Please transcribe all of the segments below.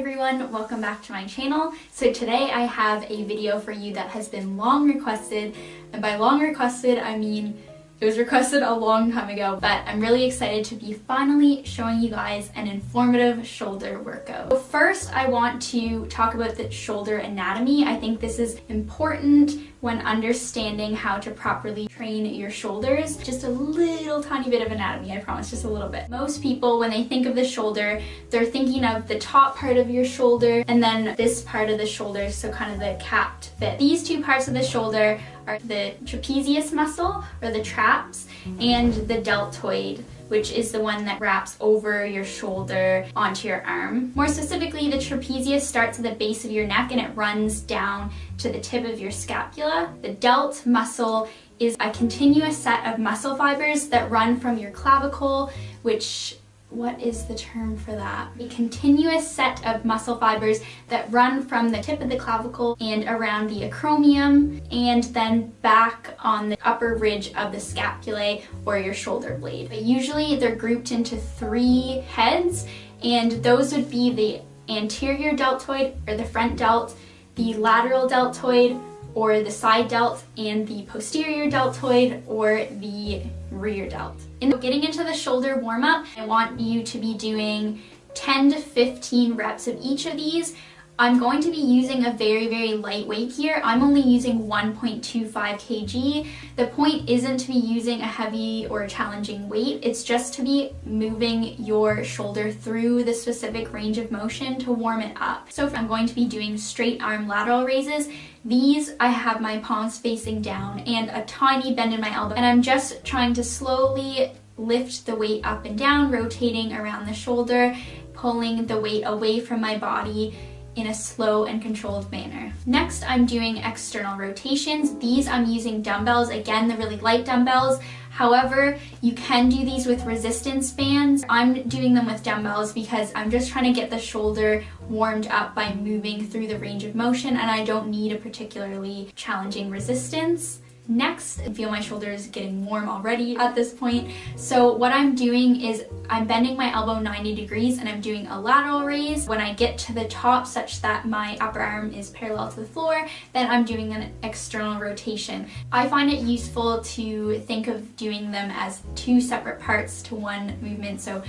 everyone, welcome back to my channel. So today I have a video for you that has been long requested, and by long requested I mean it was requested a long time ago, but I'm really excited to be finally showing you guys an informative shoulder workout. So first, I want to talk about the shoulder anatomy. I think this is important when understanding how to properly train your shoulders. Just a little tiny bit of anatomy, I promise, just a little bit. Most people, when they think of the shoulder, they're thinking of the top part of your shoulder and then this part of the shoulder, so kind of the capped fit. These two parts of the shoulder are the trapezius muscle, or the traps, and the deltoid, which is the one that wraps over your shoulder onto your arm. More specifically, the trapezius starts at the base of your neck and it runs down to the tip of your scapula. The delt muscle is a continuous set of muscle fibers that run from your clavicle, which, what is the term for that? A continuous set of muscle fibers that run from the tip of the clavicle and around the acromion and then back on the upper ridge of the scapulae or your shoulder blade. But usually they're grouped into three heads, and those would be the anterior deltoid or the front delt, the lateral deltoid or the side delt, and the posterior deltoid or the rear delt. In getting into the shoulder warm-up, I want you to be doing 10 to 15 reps of each of these. I'm going to be using a very light weight here. I'm only using 1.25 kg. The point isn't to be using a heavy or challenging weight. It's just to be moving your shoulder through the specific range of motion to warm it up. So I'm going to be doing straight arm lateral raises. These, I have my palms facing down and a tiny bend in my elbow, and I'm just trying to slowly lift the weight up and down, rotating around the shoulder, pulling the weight away from my body in a slow and controlled manner. Next, I'm doing external rotations. These I'm using dumbbells, again, the really light dumbbells. However, you can do these with resistance bands. I'm doing them with dumbbells because I'm just trying to get the shoulder warmed up by moving through the range of motion, and I don't need a particularly challenging resistance. Next, I feel my shoulders getting warm already at this point. So what I'm doing is I'm bending my elbow 90 degrees and I'm doing a lateral raise. When I get to the top such that my upper arm is parallel to the floor, then I'm doing an external rotation. I find it useful to think of doing them as two separate parts to one movement. So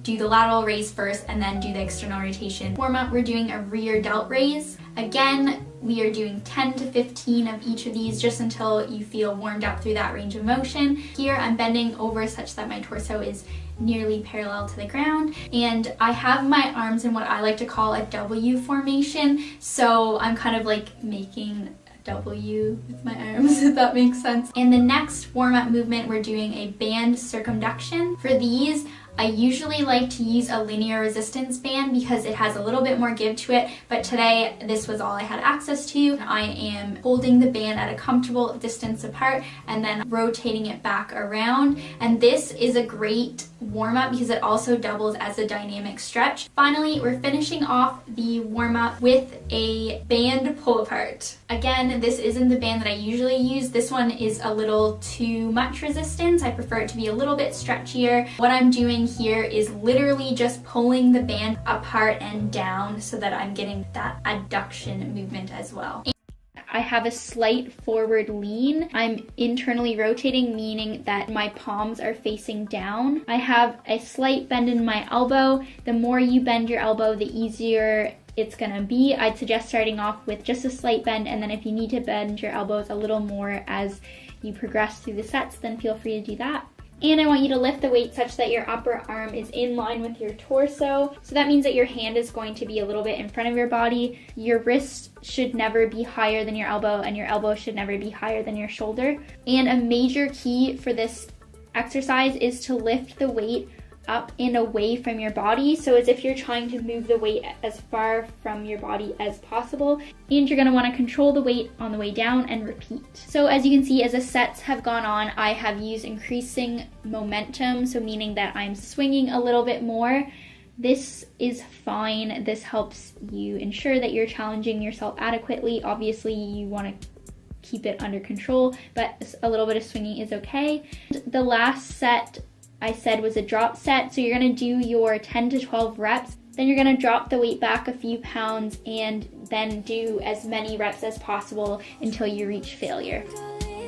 do the lateral raise first and then do the external rotation. Warm up, we're doing a rear delt raise. Again, we are doing 10 to 15 of each of these just until you feel warmed up through that range of motion. Here I'm bending over such that my torso is nearly parallel to the ground, and I have my arms in what I like to call a W formation, so I'm kind of like making a W with my arms, if that makes sense. In the next warm-up movement, we're doing a band circumduction. For these, I usually like to use a linear resistance band because it has a little bit more give to it, but today this was all I had access to. I am holding the band at a comfortable distance apart and then rotating it back around, and this is a great warm-up because it also doubles as a dynamic stretch. Finally, we're finishing off the warm-up with a band pull apart. Again, this isn't the band that I usually use. This one is a little too much resistance. I prefer it to be a little bit stretchier. What I'm doing here is literally just pulling the band apart and down so that I'm getting that adduction movement as well. I have a slight forward lean. I'm internally rotating, meaning that my palms are facing down. I have a slight bend in my elbow. The more you bend your elbow, the easier it's gonna be. I'd suggest starting off with just a slight bend, and then if you need to bend your elbows a little more as you progress through the sets, then feel free to do that. And I want you to lift the weight such that your upper arm is in line with your torso. So that means that your hand is going to be a little bit in front of your body. Your wrist should never be higher than your elbow, and your elbow should never be higher than your shoulder. And a major key for this exercise is to lift the weight up and away from your body, so as if you're trying to move the weight as far from your body as possible, and you're going to want to control the weight on the way down and repeat. So as you can see, as the sets have gone on, I have used increasing momentum, so meaning that I'm swinging a little bit more. This is fine. This helps you ensure that you're challenging yourself adequately. Obviously, you want to keep it under control, but a little bit of swinging is okay. The last set I said was a drop set, so you're going to do your 10 to 12 reps Then you're gonna drop the weight back a few pounds and then do as many reps as possible until you reach failure.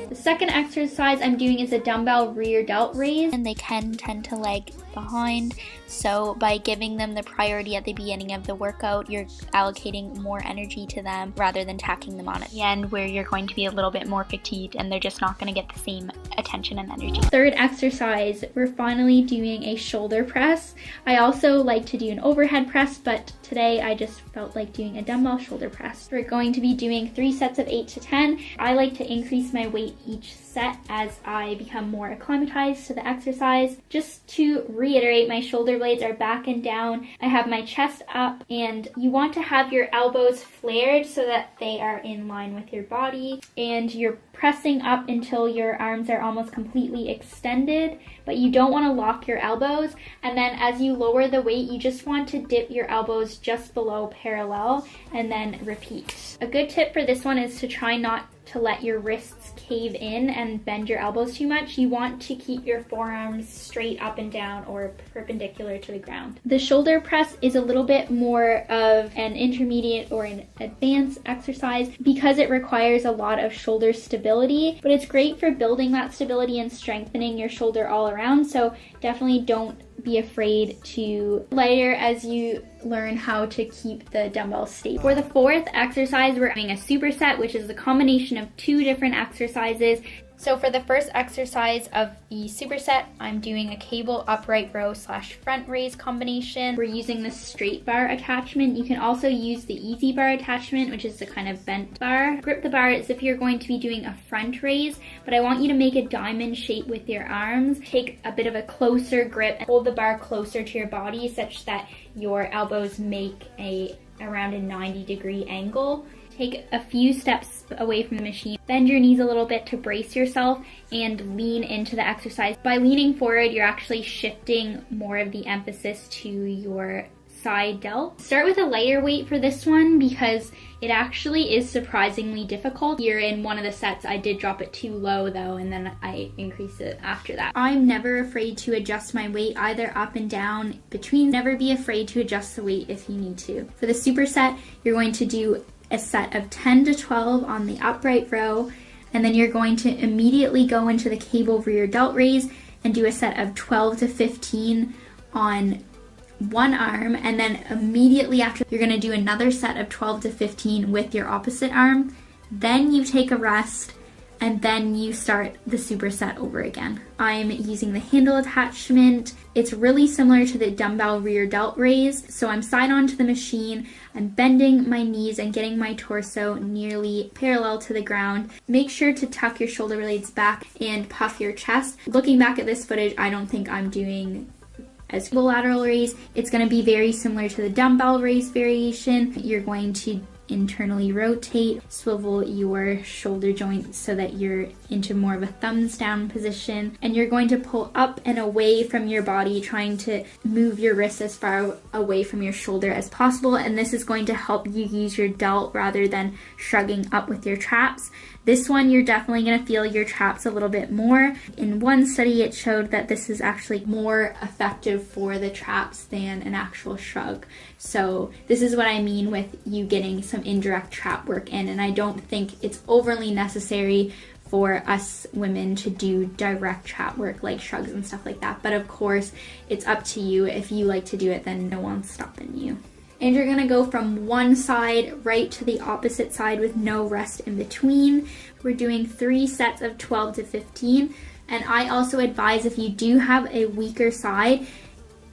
The second exercise I'm doing is a dumbbell rear delt raise, and they can tend to lag behind. So by giving them the priority at the beginning of the workout, you're allocating more energy to them rather than tacking them on at the end, where you're going to be a little bit more fatigued and they're just not going to get the same attention and energy. Third exercise, we're finally doing a shoulder press. I also like to do an overhead press, but today I just felt like doing a dumbbell shoulder press. We're going to be doing 3 sets of 8 to 10. I like to increase my weight each set as I become more acclimatized to the exercise. Just to reiterate, my shoulder blades are back and down. I have my chest up, and you want to have your elbows flared so that they are in line with your body, and you're pressing up until your arms are almost completely extended, but you don't want to lock your elbows. And then as you lower the weight, you just want to dip your elbows just below parallel and then repeat. A good tip for this one is to try not to let your wrists cave in and bend your elbows too much. You want to keep your forearms straight up and down or perpendicular to the ground. The shoulder press is a little bit more of an intermediate or an advanced exercise because it requires a lot of shoulder stability, but it's great for building that stability and strengthening your shoulder all around. So definitely don't be afraid to lighter as you learn how to keep the dumbbells stable. For the fourth exercise, we're doing a superset, which is a combination of 2 different exercises. So for the first exercise of the superset, I'm doing a cable upright row / front raise combination. We're using the straight bar attachment. You can also use the easy bar attachment, which is the kind of bent bar. Grip the bar as if you're going to be doing a front raise, but I want you to make a diamond shape with your arms. Take a bit of a closer grip and hold the bar closer to your body such that your elbows make around a 90-degree angle. Take a few steps away from the machine. Bend your knees a little bit to brace yourself and lean into the exercise. By leaning forward, you're actually shifting more of the emphasis to your side delt. Start with a lighter weight for this one because it actually is surprisingly difficult. Here in one of the sets, I did drop it too low though, and then I increased it after that. I'm never afraid to adjust my weight either up and down between. Never be afraid to adjust the weight if you need to. For the superset, you're going to do a set of 10 to 12 on the upright row, and then you're going to immediately go into the cable rear delt raise and do a set of 12 to 15 on one arm, and then immediately after you're going to do another set of 12 to 15 with your opposite arm. Then you take a rest and then you start the superset over again. I'm using the handle attachment. It's really similar to the dumbbell rear delt raise. So I'm side on to the machine, I'm bending my knees and getting my torso nearly parallel to the ground. Make sure to tuck your shoulder blades back and puff your chest. Looking back at this footage, I don't think I'm doing as the lateral raise. It's going to be very similar to the dumbbell raise variation. You're going to internally rotate, swivel your shoulder joints so that you're into more of a thumbs down position, and you're going to pull up and away from your body, trying to move your wrists as far away from your shoulder as possible, and this is going to help you use your delt rather than shrugging up with your traps. This one, you're definitely going to feel your traps a little bit more. In one study, it showed that this is actually more effective for the traps than an actual shrug. So this is what I mean with you getting some indirect trap work in, and I don't think it's overly necessary for us women to do direct trap work like shrugs and stuff like that. But of course, it's up to you. If you like to do it, then no one's stopping you. And you're gonna go from one side right to the opposite side with no rest in between. We're doing 3 sets of 12 to 15. And I also advise, if you do have a weaker side,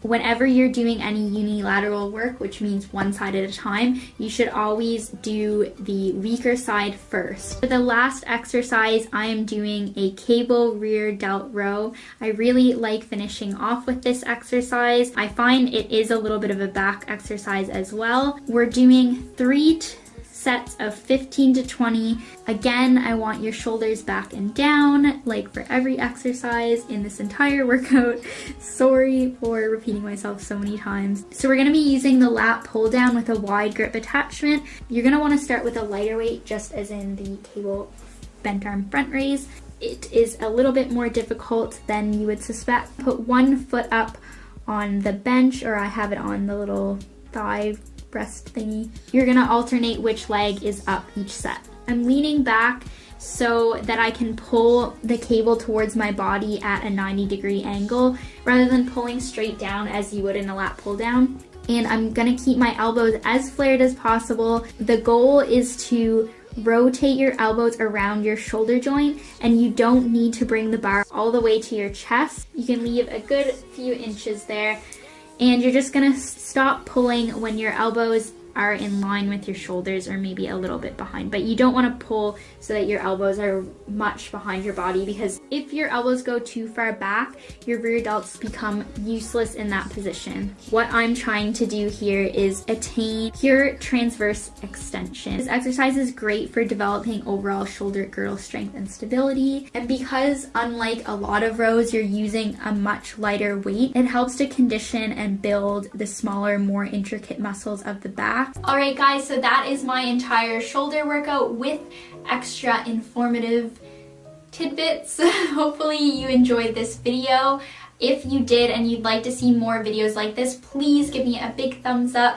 whenever you're doing any unilateral work, which means one side at a time, you should always do the weaker side first. For the last exercise, I am doing a cable rear delt row. I really like finishing off with this exercise. I find it is a little bit of a back exercise as well. We're doing 3 sets of 15 to 20. Again, I want your shoulders back and down, like for every exercise in this entire workout. Sorry for repeating myself so many times. So we're gonna be using the lat pull down with a wide grip attachment. You're gonna wanna start with a lighter weight, just as in the cable bent arm front raise. It is a little bit more difficult than you would suspect. Put one foot up on the bench, or I have it on the little thigh rest thingy. You're gonna alternate which leg is up each set. I'm leaning back so that I can pull the cable towards my body at a 90-degree angle rather than pulling straight down as you would in a lat pull down. And I'm gonna keep my elbows as flared as possible. The goal is to rotate your elbows around your shoulder joint, and you don't need to bring the bar all the way to your chest. You can leave a good few inches there, and you're just gonna stop pulling when your elbows are in line with your shoulders or maybe a little bit behind. But you don't want to pull so that your elbows are much behind your body, because if your elbows go too far back, your rear delts become useless in that position. What I'm trying to do here is attain pure transverse extension. This exercise is great for developing overall shoulder girdle strength and stability. And because unlike a lot of rows, you're using a much lighter weight, it helps to condition and build the smaller, more intricate muscles of the back. Alright guys, so that is my entire shoulder workout with extra informative tidbits. Hopefully you enjoyed this video. If you did and you'd like to see more videos like this, please give me a big thumbs up.